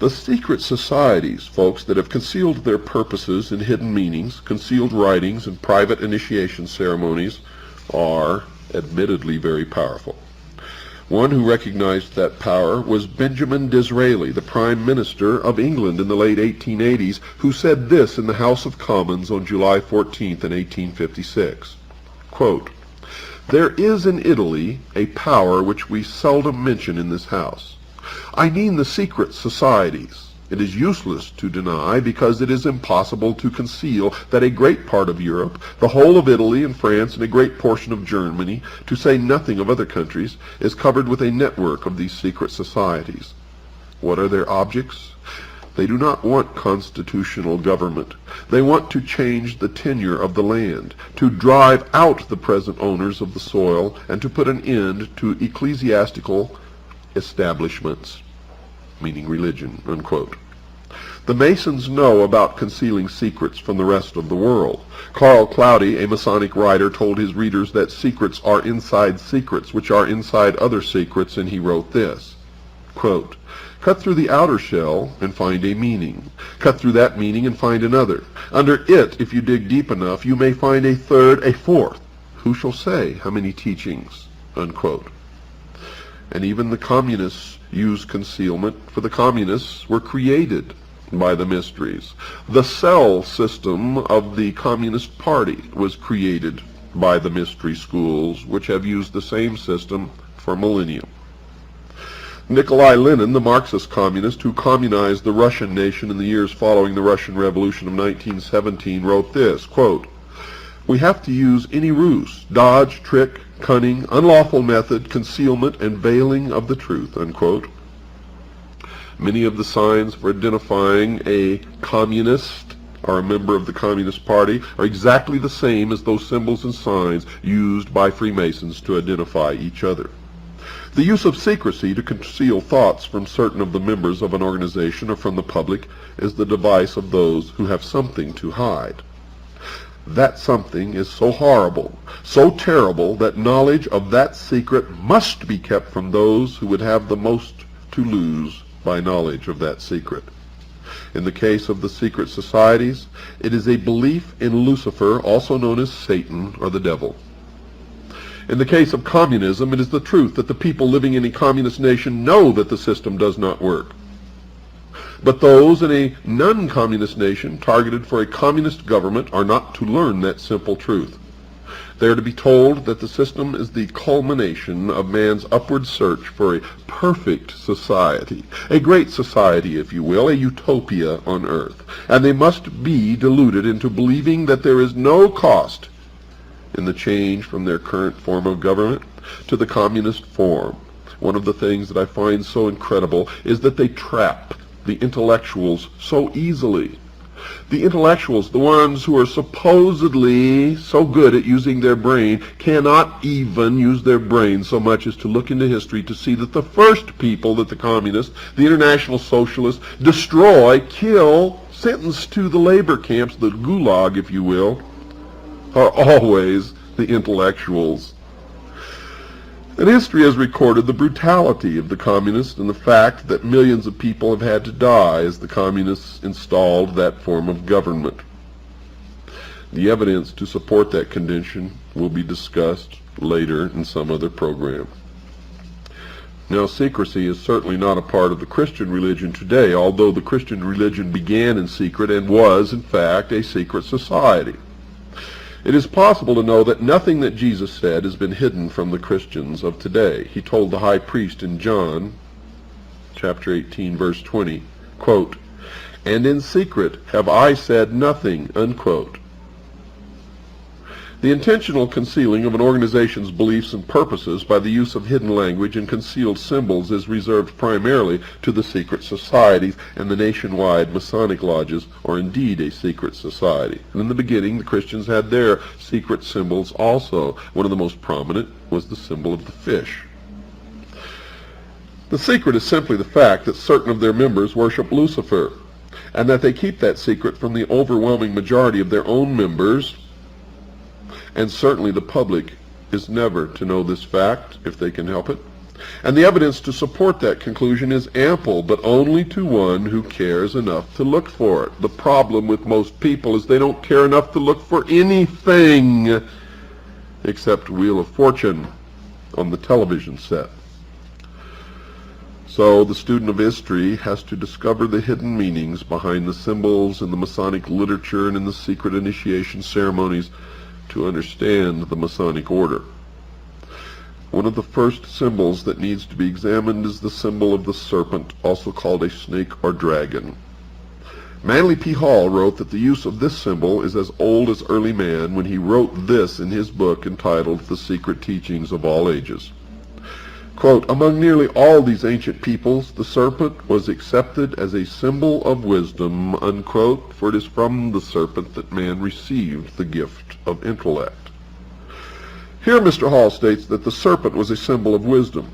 The secret societies, folks, that have concealed their purposes in hidden meanings, concealed writings, and private initiation ceremonies are admittedly very powerful. One who recognized that power was Benjamin Disraeli, the Prime Minister of England in the late 1880s, who said this in the House of Commons on July 14th in 1856. Quote, "There is in Italy a power which we seldom mention in this House. I mean the secret societies. It is useless to deny, because it is impossible to conceal, that a great part of Europe, the whole of Italy and France, and a great portion of Germany, to say nothing of other countries, is covered with a network of these secret societies. What are their objects? They do not want constitutional government. They want to change the tenure of the land, to drive out the present owners of the soil, and to put an end to ecclesiastical establishments," meaning religion, unquote. The Masons know about concealing secrets from the rest of the world. Carl Cloudy, a Masonic writer, told his readers that secrets are inside secrets, which are inside other secrets, and he wrote this, quote, "Cut through the outer shell and find a meaning. Cut through that meaning and find another. Under it, if you dig deep enough, you may find a third, a fourth. Who shall say how many teachings?" Unquote. And even the communists use concealment, for the communists were created by the mysteries. The cell system of the Communist Party was created by the mystery schools, which have used the same system for millennia. Nikolai Lenin, the Marxist communist who communized the Russian nation in the years following the Russian Revolution of 1917, wrote this, quote, "We have to use any ruse, dodge, trick, cunning, unlawful method, concealment, and veiling of the truth," unquote. Many of the signs for identifying a communist or a member of the Communist Party are exactly the same as those symbols and signs used by Freemasons to identify each other. The use of secrecy to conceal thoughts from certain of the members of an organization or from the public is the device of those who have something to hide. That something is so horrible, so terrible, that knowledge of that secret must be kept from those who would have the most to lose by knowledge of that secret. In the case of the secret societies, it is a belief in Lucifer, also known as Satan or the devil. In the case of communism, it is the truth that the people living in a communist nation know that the system does not work. But those in a non-communist nation targeted for a communist government are not to learn that simple truth. They are to be told that the system is the culmination of man's upward search for a perfect society, a great society, if you will, a utopia on earth, and they must be deluded into believing that there is no cost in the change from their current form of government to the communist form. One of the things that I find so incredible is that they trap the intellectuals so easily. The intellectuals, the ones who are supposedly so good at using their brain, cannot even use their brain so much as to look into history to see that the first people that the communists, the international socialists, destroy, kill, sentence to the labor camps, the gulag, if you will, are always the intellectuals. And history has recorded the brutality of the communists and the fact that millions of people have had to die as the communists installed that form of government. The evidence to support that condition will be discussed later in some other program. Now, secrecy is certainly not a part of the Christian religion today, although the Christian religion began in secret and was, in fact, a secret society. It is possible to know that nothing that Jesus said has been hidden from the Christians of today. He told the high priest in John, chapter 18, verse 20, quote, "And in secret have I said nothing," unquote. The intentional concealing of an organization's beliefs and purposes by the use of hidden language and concealed symbols is reserved primarily to the secret societies, and the nationwide Masonic lodges are indeed a secret society. And in the beginning, the Christians had their secret symbols also. One of the most prominent was the symbol of the fish. The secret is simply the fact that certain of their members worship Lucifer, and that they keep that secret from the overwhelming majority of their own members. And certainly the public is never to know this fact, if they can help it. And the evidence to support that conclusion is ample, but only to one who cares enough to look for it. The problem with most people is they don't care enough to look for anything except Wheel of Fortune on the television set. So the student of history has to discover the hidden meanings behind the symbols in the Masonic literature and in the secret initiation ceremonies to understand the Masonic order. One of the first symbols that needs to be examined is the symbol of the serpent, also called a snake or dragon. Manly P. Hall wrote that the use of this symbol is as old as early man when he wrote this in his book entitled The Secret Teachings of All Ages. Quote, among nearly all these ancient peoples, the serpent was accepted as a symbol of wisdom, unquote, for it is from the serpent that man received the gift of intellect. Here Mr. Hall states that the serpent was a symbol of wisdom.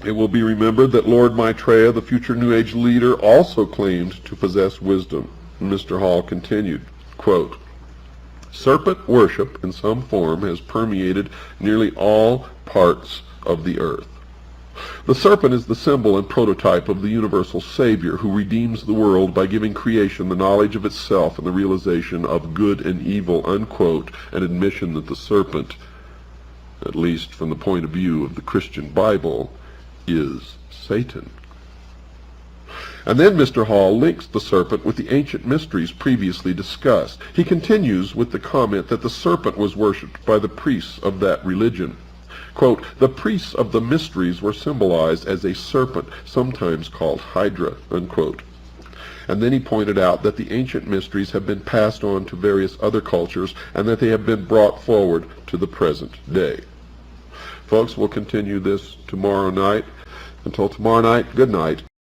It will be remembered that Lord Maitreya, the future New Age leader, also claimed to possess wisdom. Mr. Hall continued, quote, serpent worship in some form has permeated nearly all parts of the earth. The serpent is the symbol and prototype of the universal Savior who redeems the world by giving creation the knowledge of itself and the realization of good and evil, unquote, an admission that the serpent, at least from the point of view of the Christian Bible, is Satan. And then Mr. Hall links the serpent with the ancient mysteries previously discussed. He continues with the comment that the serpent was worshipped by the priests of that religion. Quote, the priests of the mysteries were symbolized as a serpent, sometimes called Hydra, unquote. And then he pointed out that the ancient mysteries have been passed on to various other cultures and that they have been brought forward to the present day. Folks, we'll continue this tomorrow night. Until tomorrow night, good night.